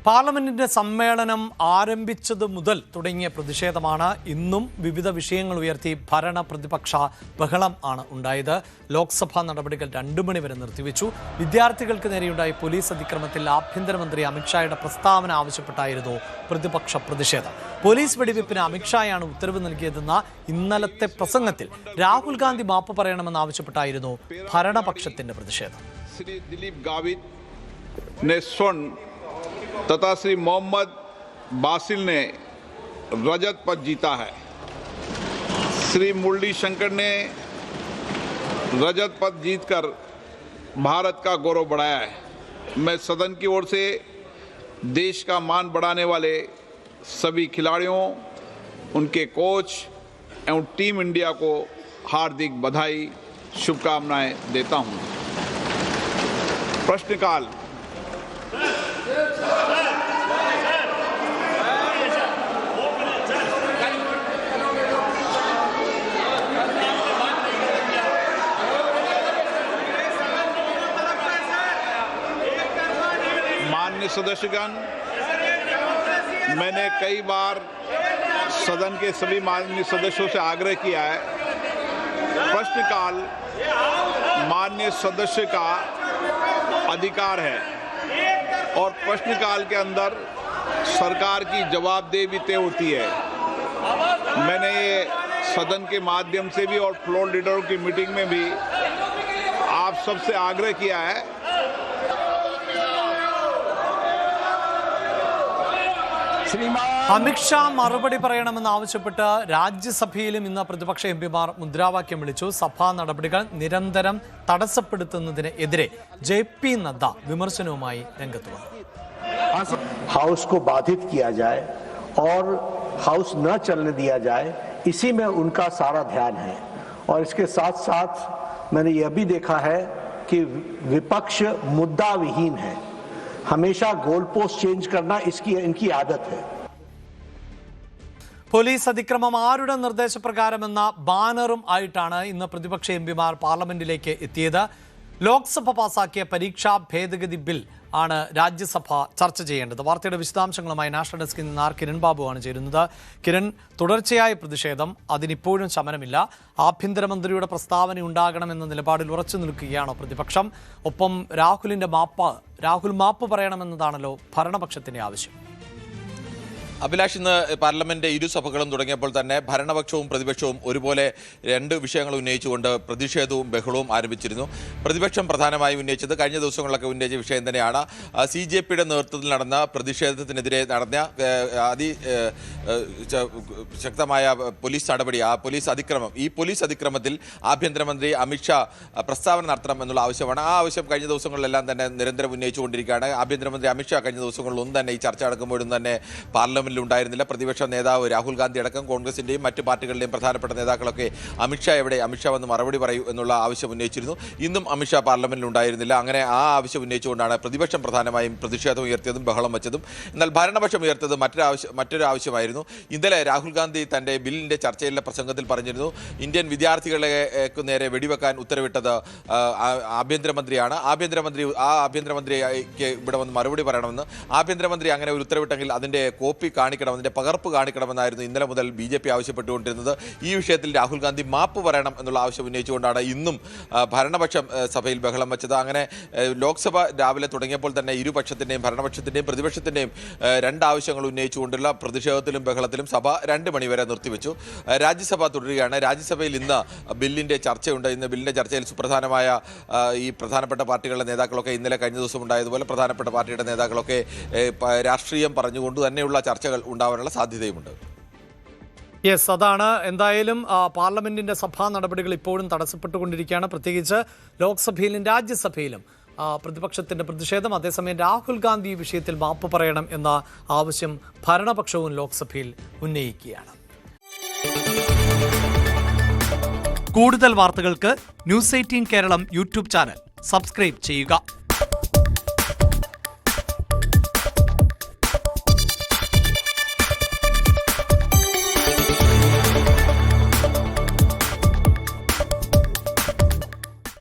പാർലമെന്റിന്റെ സമ്മേളനം ആരംഭിച്ചതു മുതൽ തുടങ്ങിയ പ്രതിഷേധമാണ് ഇന്നും വിവിധ വിഷയങ്ങൾ ഉയർത്തി ഭരണ പ്രതിപക്ഷ ബഹളം ആണ് ഉണ്ടായത്. ലോക്സഭാ നടപടികൾ 2 മണി വരെ നിർത്തിവെച്ചു. വിദ്യാർത്ഥികൾക്ക് നേരെയുണ്ടായ പോലീസ് അതിക്രമത്തിൽ ആഭ്യന്തരമന്ത്രി അമിത്ഷായുടെ പ്രസ്താവന ആവശ്യപ്പെട്ടായിരുന്നു പ്രതിപക്ഷ പ്രതിഷേധം. പോലീസ് വെടിവെപ്പിന് അമിത്ഷായാണ് ഉത്തരവ് നൽകിയതെന്ന ഇന്നലത്തെ പ്രസംഗത്തിൽ രാഹുൽ ഗാന്ധി മാപ്പ് പറയണമെന്നാവശ്യപ്പെട്ടായിരുന്നു ഭരണപക്ഷത്തിന്റെ പ്രതിഷേധം. तथा श्री मोहम्मद बासिल ने रजत पद जीता है। श्री मुरली शंकर ने रजत पद जीतकर भारत का गौरव बढ़ाया है। मैं सदन की ओर से देश का मान बढ़ाने वाले सभी खिलाड़ियों, उनके कोच एवं टीम इंडिया को हार्दिक बधाई, शुभकामनाएं देता हूं। प्रश्नकाल। माननीय सदस्यगण, मैंने कई बार सदन के सभी माननीय सदस्यों से आग्रह किया है, प्रश्नकाल माननीय सदस्य का अधिकार है और प्रश्नकाल के अंदर सरकार की जवाबदेही तय होती है। मैंने ये सदन के माध्यम से भी और फ्लोर लीडरों की मीटिंग में भी आप सबसे आग्रह किया है। അമിത്ഷാ മറുപടി പറയണമെന്നാവശ്യപ്പെട്ട് രാജ്യസഭയിലും ഇന്ന് പ്രതിപക്ഷ എംപിമാർ മുദ്രാവാക്യം വിളിച്ചു. സഭാ നടപടികൾ നിരന്തരം തടസ്സപ്പെടുത്തുന്നതിനെതിരെ JP നദ്ദ വിമർശനവുമായി രംഗത്ത് വന്നു. हाउस को बाधित किया जाए और हाउस न चलने दिया जाए, इसी में उनका सारा ध्यान है। और इसके साथ साथ मैंने यह भी देखा है कि विपक्ष मुद्दा विहीन है, हमेशा गोल पोस्ट चेंज करना इनकी आदत है। പോലീസ് അതിക്രമം ആരുടെ നിർദ്ദേശപ്രകാരമെന്ന ബാനറും ആയിട്ടാണ് ഇന്ന് പ്രതിപക്ഷ എംപിമാർ പാർലമെന്റിലേക്ക് എത്തിയത്. ലോക്സഭ പാസാക്കിയ പരീക്ഷാ ഭേദഗതി ബിൽ ആണ് രാജ്യസഭ ചർച്ച ചെയ്യേണ്ടത്. വാർത്തയുടെ വിശദാംശങ്ങളുമായി നാഷണൽ ഡെസ്കിൽ നിന്ന് കിരൺ ബാബുവാണ് ചേരുന്നത്. കിരൺ, തുടർച്ചയായ പ്രതിഷേധം, അതിനിപ്പോഴും ശമനമില്ല. ആഭ്യന്തരമന്ത്രിയുടെ പ്രസ്താവന ഉണ്ടാകണമെന്ന നിലപാടിൽ ഉറച്ചു നിൽക്കുകയാണോ പ്രതിപക്ഷം? ഒപ്പം രാഹുൽ മാപ്പ് പറയണമെന്നതാണല്ലോ ഭരണപക്ഷത്തിന്റെ ആവശ്യം. അഭിലാഷ്, ഇന്ന് പാർലമെന്റ് ഇരുസഭകളും തുടങ്ങിയപ്പോൾ തന്നെ ഭരണപക്ഷവും പ്രതിപക്ഷവും ഒരുപോലെ 2 വിഷയങ്ങൾ ഉന്നയിച്ചുകൊണ്ട് പ്രതിഷേധവും ബഹളവും ആരംഭിച്ചിരുന്നു. പ്രതിപക്ഷം പ്രധാനമായും ഉന്നയിച്ചത് കഴിഞ്ഞ ദിവസങ്ങളിലൊക്കെ ഉന്നയിച്ച വിഷയം തന്നെയാണ്. CJPയുടെ നേതൃത്വത്തിൽ നടന്ന പ്രതിഷേധത്തിനെതിരെ നടന്ന ശക്തമായ പോലീസ് നടപടി, ആ പോലീസ് അതിക്രമം, ഈ പോലീസ് അതിക്രമത്തിൽ ആഭ്യന്തരമന്ത്രി അമിത്ഷാ പ്രസ്താവന നടത്തണം എന്നുള്ള ആവശ്യമാണ്. ആ ആവശ്യം കഴിഞ്ഞ ദിവസങ്ങളിലെല്ലാം തന്നെ നിരന്തരം ഉന്നയിച്ചുകൊണ്ടിരിക്കുകയാണ്. ആഭ്യന്തരമന്ത്രി അമിത്ഷാ കഴിഞ്ഞ ദിവസങ്ങളിലൊന്നും തന്നെ ഈ ചർച്ച നടക്കുമ്പോഴും തന്നെ പാർലമെന്റ് ഉണ്ടായിരുന്നില്ല. പ്രതിപക്ഷ നേതാവ് രാഹുൽ ഗാന്ധി അടക്കം കോൺഗ്രസിന്റെയും മറ്റു പാർട്ടികളുടെയും പ്രധാനപ്പെട്ട നേതാക്കളൊക്കെ അമിത്ഷാ വന്ന് മറുപടി പറയൂ എന്നുള്ള ആവശ്യം ഉന്നയിച്ചിരുന്നു. ഇന്നും അമിത്ഷാ പാർലമെന്റിൽ ഉണ്ടായിരുന്നില്ല. അങ്ങനെ ആ ആവശ്യം ഉന്നയിച്ചുകൊണ്ടാണ് പ്രതിപക്ഷം പ്രധാനമായും പ്രതിഷേധം ഉയർത്തിയതും ബഹളം വെച്ചതും. എന്നാൽ ഭരണപക്ഷം ഉയർത്തത് മറ്റൊരു ആവശ്യമായിരുന്നു. ഇന്നലെ രാഹുൽ ഗാന്ധി തന്റെ ബില്ലിന്റെ ചർച്ചയിലെ പ്രസംഗത്തിൽ പറഞ്ഞിരുന്നു, ഇന്ത്യൻ വിദ്യാർത്ഥികൾക്ക് നേരെ വെടിവെക്കാൻ ഉത്തരവിട്ടത് ആഭ്യന്തരമന്ത്രിയാണ്. ആഭ്യന്തരമന്ത്രിക്ക് ഇവിടെ വന്ന് മറുപടി പറയണമെന്ന്. ആഭ്യന്തരമന്ത്രി അങ്ങനെ ഒരു ഉത്തരവിട്ടെങ്കിൽ അതിന്റെ കോപ്പി കാണിക്കണം, അതിന്റെ പകർപ്പ് കാണിക്കണമെന്നായിരുന്നു ഇന്നലെ മുതൽ BJP ആവശ്യപ്പെട്ടുകൊണ്ടിരുന്നത്. ഈ വിഷയത്തിൽ രാഹുൽ ഗാന്ധി മാപ്പ് പറയണം എന്നുള്ള ആവശ്യം ഉന്നയിച്ചുകൊണ്ടാണ് ഇന്നും ഭരണപക്ഷം സഭയിൽ ബഹളം വെച്ചത്. അങ്ങനെ ലോക്സഭ രാവിലെ തുടങ്ങിയപ്പോൾ തന്നെ ഇരുപക്ഷത്തിന്റെയും ഭരണപക്ഷത്തിന്റെയും പ്രതിപക്ഷത്തിന്റെയും 2 ആവശ്യങ്ങൾ ഉന്നയിച്ചുകൊണ്ടുള്ള പ്രതിഷേധത്തിലും ബഹളത്തിലും സഭ 2 മണി വരെ നിർത്തിവെച്ചു. രാജ്യസഭ തുടരുകയാണ്. രാജ്യസഭയിൽ ഇന്ന് ബില്ലിന്റെ ചർച്ചയുണ്ട്. ഇന്ന് ബില്ലിന്റെ ചർച്ചയിൽ സുപ്രധാനമായ ഈ പ്രധാനപ്പെട്ട പാർട്ടികളുടെ നേതാക്കളൊക്കെ ഇന്നലെ കഴിഞ്ഞ ദിവസം ഉണ്ടായതുപോലെ പ്രധാനപ്പെട്ട പാർട്ടിയുടെ നേതാക്കളൊക്കെ രാഷ്ട്രീയം പറഞ്ഞുകൊണ്ട് തന്നെയുള്ള ചർച്ചകൾ ഉണ്ടാവാനുള്ള സാധ്യതയുമുണ്ട്. യെസ്, അതാണ്. എന്തായാലും പാർലമെന്റിന്റെ സഭാ നടപടികൾ ഇപ്പോഴും തടസ്സപ്പെട്ടുകൊണ്ടിരിക്കുകയാണ്. പ്രത്യേകിച്ച് ലോക്സഭയിലും രാജ്യസഭയിലും പ്രതിപക്ഷത്തിന്റെ പ്രതിഷേധം. അതേസമയം രാഹുൽ ഗാന്ധി ഈ വിഷയത്തിൽ മാപ്പ് പറയണം എന്ന ആവശ്യം ഭരണപക്ഷവും ലോക്സഭയിൽ ഉന്നയിക്കുകയാണ്. കൂടുതൽ വാർത്തകൾക്ക് News 18 Keralam YouTube channel subscribe ചെയ്യുക.